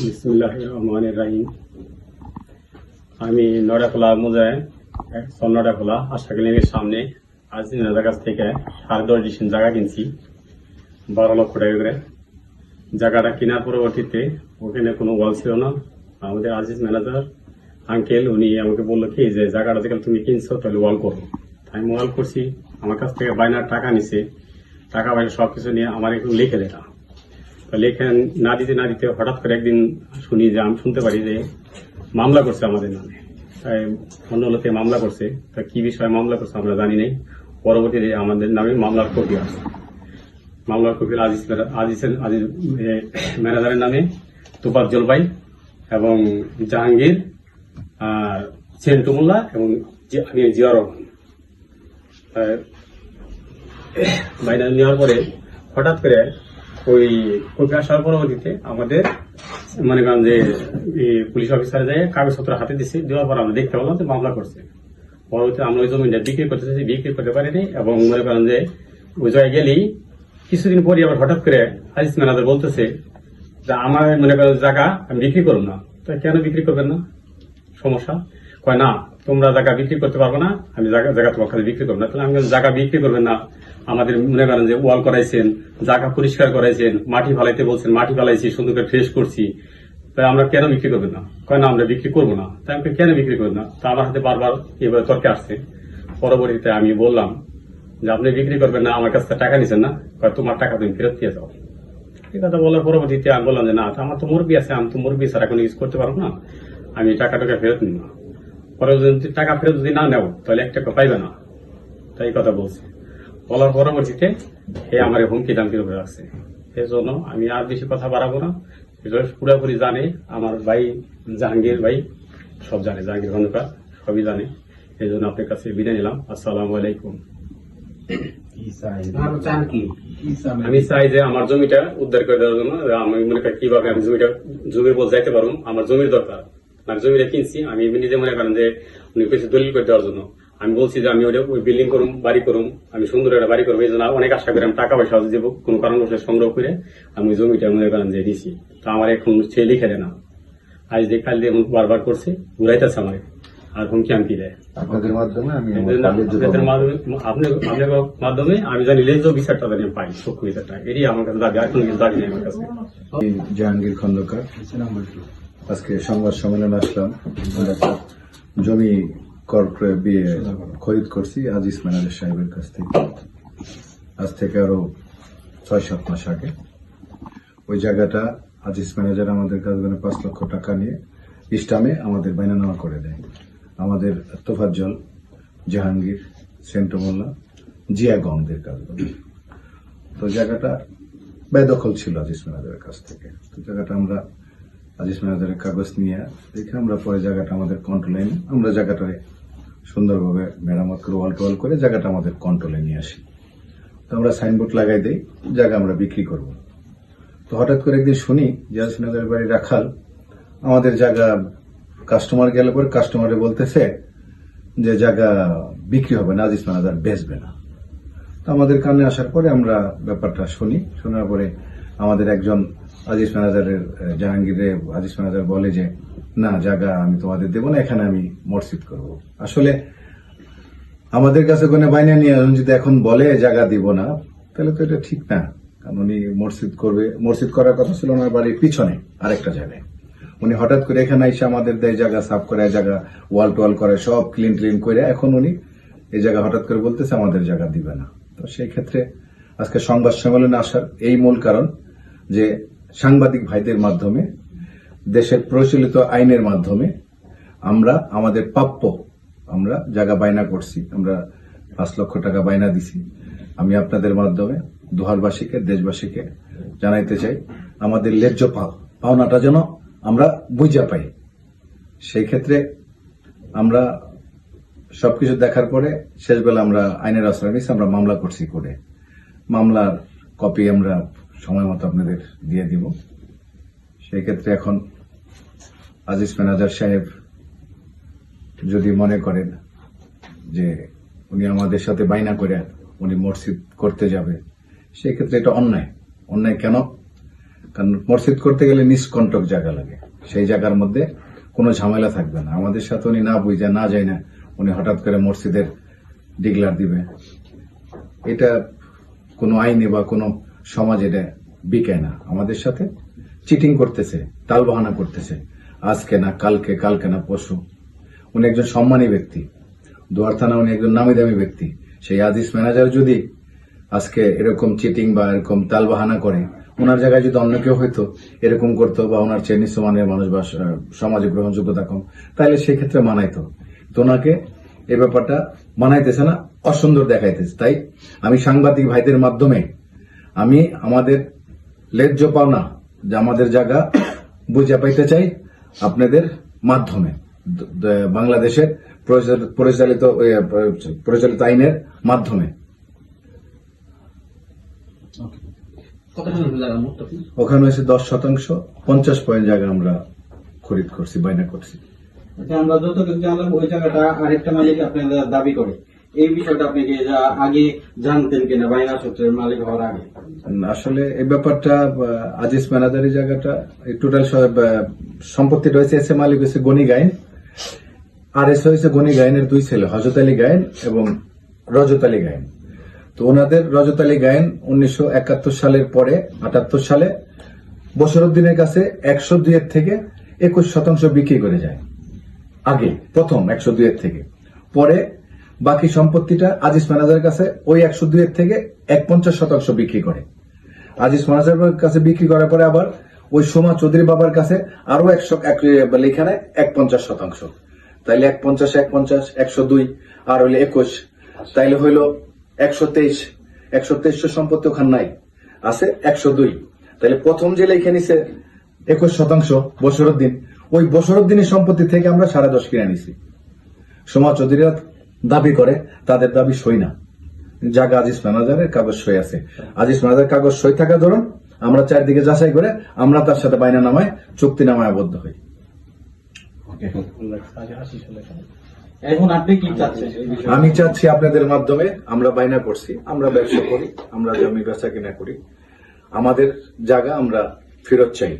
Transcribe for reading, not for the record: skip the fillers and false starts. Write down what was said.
বিসমিল্লাহির রহমানির রহিম। আমি নড়াখোলা মোজায় নড়াখোলা আশা ক্লিনিকের সামনে আজিজ ম্যানেজার কাছ থেকে 10.5 ডিসিশন জায়গা কিনছি 12 লক্ষ টাকা করে। জায়গাটা কেনার পরবর্তীতে ওখানে কোনো ওয়াল ছিল না। আমাদের আজিজ ম্যানেজার আঙ্কেল উনি আমাকে বললো কি যে জায়গাটা যেখানে তুমি কিনছো তাহলে ওয়াল করো। আমি ওয়াল করছি, আমার কাছ থেকে বাইনার টাকা নিছে, টাকা পয়সা সবকিছু নিয়ে আমার একটু লিখে দেয়। লেখা না দিতে হঠাৎ করে একদিন শুনি যে আমি শুনতে পারি যে মামলা করছে আমাদের নামে, অন্য লোকে মামলা করছে। তা কি বিষয়ে মামলা করছে আমরা জানি নাই। পরবর্তীতে আমাদের নামে মামলার কপি আসছে। মামলার কপি আজিজ ম্যানেজারের নামে তোফাজ্জল ভাই এবং জাহাঙ্গীর, সেন্টু মোল্লা এবং আমি জিয়া রহমান। বাইনা নেওয়ার পরে হঠাৎ করে ওই কপি আসার পরবর্তীতে আমাদের মনে করেন যে পুলিশ অফিসার যায় কাগজপত্র হাতে দিচ্ছে, দেওয়ার পর আমরা দেখতে পেলাম যে মামলা করছে। পরবর্তীতে আমরা ওই জমিটা বিক্রি করতে চাইছি, বিক্রি করতে পারিনি। এবং মনে করেন যে ওই জায়গায় গেলেই কিছুদিন পরে আবার হঠাৎ করে আজিজ ম্যানেজার বলতেছে যে আমার মনে করেন জায়গা আমি বিক্রি করবো না। তো কেন বিক্রি করবেন না, সমস্যা? কয় না, তোমরা জায়গা বিক্রি করতে পারবো না, আমি জায়গা তোমার কাছে বিক্রি করবো না। তাহলে আমি জায়গা বিক্রি করবেন না, আমাদের মনে করেন যে ওয়াল করাইছেন, জায়গা পরিষ্কার করাইছেন, মাটি ফালাইতে বলছেন, মাটি ফালাইছি, সুন্দর করে ফ্রেশ করছি, তাই আমরা কেন বিক্রি করবেন না? কয় না, আমরা বিক্রি করবো না। তাই আমি কেন বিক্রি করবেন না? তা আমার হাতে বারবার এভাবে তর্কে আসছে। পরবর্তীতে আমি বললাম যে আপনি বিক্রি করবেন না, আমার কাছ থেকে টাকা নিচ্ছেন না, তোমার টাকা তুমি ফেরত দিয়ে যাও। এই কথা বলার পরবর্তীতে আমি বললাম যে না, আমার তো মুরগি আছে, আমি তো মুরগি ছাড়া কোনো ইউজ করতে পারবো না, আমি টাকা ফেরত নিব না। পরে যদি টাকা ফেরত যদি না নেও তাহলে 1 টাকা পাইবে না। তাই কথা বলছে। বলার পরবর্তীতে আমার হুমকি দামকির উপরে রাখছে। এই জন্য আমি আর বেশি কথা বাড়াবো না। পুরোপুরি জানে আমার ভাই জাহাঙ্গীর ভাই, সব জানে, জাহাঙ্গীর খন্দকার সবই জানে। এই জন্য আপনার কাছে বিদায় নিলাম। আসসালামু আলাইকুম। আমি চাই যে আমার জমিটা উদ্ধার করে দেওয়ার জন্য আমি মনে করি কিভাবে আমি জমির বল যাইতে পারবো। আমার জমির দরকার, আমি জমিটা কিনছি, আমি নিজে মনে করেন যে উনি কিছু দলিল করে দেওয়ার জন্য আমি বলছি যে আমি ওই বিল্ডিং করুম, বাড়ি করুম, আমি সুন্দর একটা বাড়ি করবো। এই জন্য অনেক আশা করে আমি টাকা পয়সা দেবো কোনো কারণবশত সংগ্রহ করে আমি ওই জমিটা মনে করেন যে দিছি। তো আমার এখন সে লিখে দেয় না, আজ যে কাল দিয়ে বারবার করছে, ঘুরাইতেছে আমার আর হুমকি আনকি দেয়। আপনাদের মাধ্যমে আমি জানি লেজ বিচারটা জানি পাই, সূক্ষ্ম বিচারটা, এটি আমার কাছে দাবি। আর কোনো কিছু দাবি নেই আমার কাছে। জাহাঙ্গীর খন্দকার, আজকে সংবাদ সম্মেলন আসলাম। জমি ক্রয় বিয়ে খরিদ করছি আজিজ ম্যানেজার সাহেবের কাছ থেকে, আজ থেকে আরো 6-7 মাস আগে। ওই জায়গাটা আজিজ ম্যানেজার আমাদের কাছে 5 লক্ষ টাকা নিয়ে ইস্টামে আমাদের বাইনা নেওয়া করে দেয়। আমাদের তোফাজ্জল, জাহাঙ্গীর, সেন্টু মোল্লা, জিয়া গংদের কাজ। তো জায়গাটা বেদখল ছিল আজিজ ম্যানেজারের কাছ থেকে। তো জায়গাটা আমরা আজিজ ম্যানেজারের কাগজ নিয়ে দেখে আমরা পরে জায়গাটা আমাদের কন্ট্রোলে এনে আমরা জায়গাটারে সুন্দরভাবে মেরামত করে ওয়াল টোয়াল করে জায়গাটা আমাদের কন্ট্রোলে নিয়ে আসি। তো আমরা সাইনবোর্ড লাগাই দিই, জায়গা আমরা বিক্রি করব। তো হঠাৎ করে একদিন শুনি যে আজিজ ম্যানেজারের বাড়ি রাখাল আমাদের জায়গা কাস্টমার গেলে পরে কাস্টমারে বলতেছে যে জায়গা বিক্রি হবে না, আজিজ ম্যানেজার বেচবে না। তো আমাদের কানে আসার পরে আমরা ব্যাপারটা শুনি, শোনার পরে আমাদের একজন আজিজ ম্যানেজারের জাহাঙ্গীরে আজিজ ম্যানেজার বলে যে না, জায়গা আমি তোমাদের দেবো না, এখানে আমি মসজিদ করব। আসলে আমাদের কাছে কোনো বাইনা নিয়ে যদি এখন বলে জায়গা দিব না, তাহলে তো এটা ঠিক না। কারণ উনি মসজিদ করবে, মসজিদ করার কথা ছিল ওনার বাড়ির পিছনে আরেকটা জায়গায়। উনি হঠাৎ করে এখানে এসে আমাদের দেয় জায়গা সাফ করে, জায়গা ওয়াল টোয়াল করে, সব ক্লিন করে, এখন উনি এই জায়গা হঠাৎ করে বলতেছে আমাদের জায়গা দিবে না। তো সেই ক্ষেত্রে আজকে সংবাদ সম্মেলনে আসার এই মূল কারণ যে সাংবাদিক ভাইদের মাধ্যমে, দেশের প্রচলিত আইনের মাধ্যমে আমরা আমাদের প্রাপ্য আমরা জায়গা বাইনা করছি, আমরা 5 লক্ষ টাকা বাইনা দিছি। আমি আপনাদের মাধ্যমে দোহারবাসীকে, দেশবাসীকে জানাইতে চাই আমাদের ন্যায্য পাওনাটা যেন আমরা বুঝা পাই। সেই ক্ষেত্রে আমরা সবকিছু দেখার পরে শেষবেলা আমরা আইনের আশ্রয় নিচ্ছি, আমরা মামলা করছি করে। মামলার কপি আমরা সময় মতো আপনাদের দিয়ে দিব। সেই ক্ষেত্রে এখন আজিজ ম্যানেজার সাহেব যদি মনে করেন যে উনি আমাদের সাথে বাইনা করে উনি মসজিদ করতে যাবে, সেই ক্ষেত্রে এটা অন্যায়। অন্যায় কেন? কারণ মসজিদ করতে গেলে নিষ্কণ্টক জায়গা লাগে, সেই জায়গার মধ্যে কোনো ঝামেলা থাকবে না। আমাদের সাথে উনি না বুঝে না যায় না উনি হঠাৎ করে মসজিদের ডিগলার দিবে, এটা কোনো আইনে বা কোনো সমাজ এটা বিকায় না। আমাদের সাথে চিটিং করতেছে, তালবাহানা করতেছে, আজকে না কালকে, কালকে না পরশু। উনি একজন সম্মানী ব্যক্তি, দুয়ার থানা উনি একজন নামি দামি ব্যক্তি। সেই আজিজ ম্যানেজার যদি আজকে এরকম চিটিং বা এরকম তালবাহানা করে, ওনার জায়গায় যদি অন্য কেউ হয়তো এরকম করতো বা ওনার চেয়ে নিঃসমানের মানুষ বা সমাজে গ্রহণযোগ্যতা কম, তাহলে সেই ক্ষেত্রে মানাইতো। তো ওনাকে এই ব্যাপারটা মানাইতেছে না, অসুন্দর দেখাইতেছে। তাই আমি সাংবাদিক ভাইদের মাধ্যমে আমি আমাদের ন্যায্য পাওনা যে আমাদের জায়গা বুঝে পাইতে চাই আপনাদের মাধ্যমে, বাংলাদেশের পরিচালিত আইনের মাধ্যমে। ওখানে হয়েছে 10%, 50 পয়েন্ট জায়গা আমরা খরিদ করছি, বায়না করছি। আচ্ছা, আমরা যতটুকু জানলাম ওই জায়গাটা আরেকটা মালিক আপনাদের দাবি করে, এই বিষয়টা আপনি কি আগে জানতেন কিনা বাইনা সূত্রের মালিক হওয়ার আগে? আসলে এই ব্যাপারটা আজিজ ম্যানেজারি জায়গাটা টোটাল সম্পত্তি রয়েছে, এস এ মালিক হয়েছে গনি গাইন, আর এস হয়েছে গনি গাইনের 2 ছেলে, হজরত আলী গাইন এবং রজত আলী গাইন। তো ওনাদের রজত আলী গাইন 1971 সালের পরে 78 সালে বশরউদ্দিনের কাছে 102 এর থেকে 21% বিক্রি করে যায়। আগে প্রথম 102 এর থেকে, পরে বাকি সম্পত্তিটা আজিজ ম্যানেজারের কাছে ওই 102 এর থেকে 51% বিক্রি করে। আজিজ ম্যানেজারের কাছে বিক্রি করার পরে আবার ওই সোমা চৌধুরী বাবার কাছে আরো 100 51%। তাইলে 51, 50, 102 আর হইলে 21, তাইলে হইল 123 সম্পত্তি ওখানে নাই, আছে 102। তাইলে প্রথম যে লেখে নিছে 21% বশরউদ্দিন, ওই বশরউদ্দিনের সম্পত্তি থেকে আমরা 10.5 কিনে নিছি। সোমা চৌধুরীরা দাবি করে, তাদের দাবি সই না, জায়গা আজিজ ম্যানেজারের কাগজ সই আছে। আজিজ ম্যানেজারের কাগজ সই থাকা ধরুন আমরা চারদিকে যাচাই করে আমরা তার সাথে বাইনা নামায় চুক্তি নামায় আবদ্ধ হই। এখন আপনি কি চাচ্ছেন? আমি চাচ্ছি আপনাদের মাধ্যমে, আমরা বাইনা করছি, আমরা ব্যবসা করি, আমরা জমি বেচা কিনা করি, আমাদের জায়গা আমরা ফেরত চাই।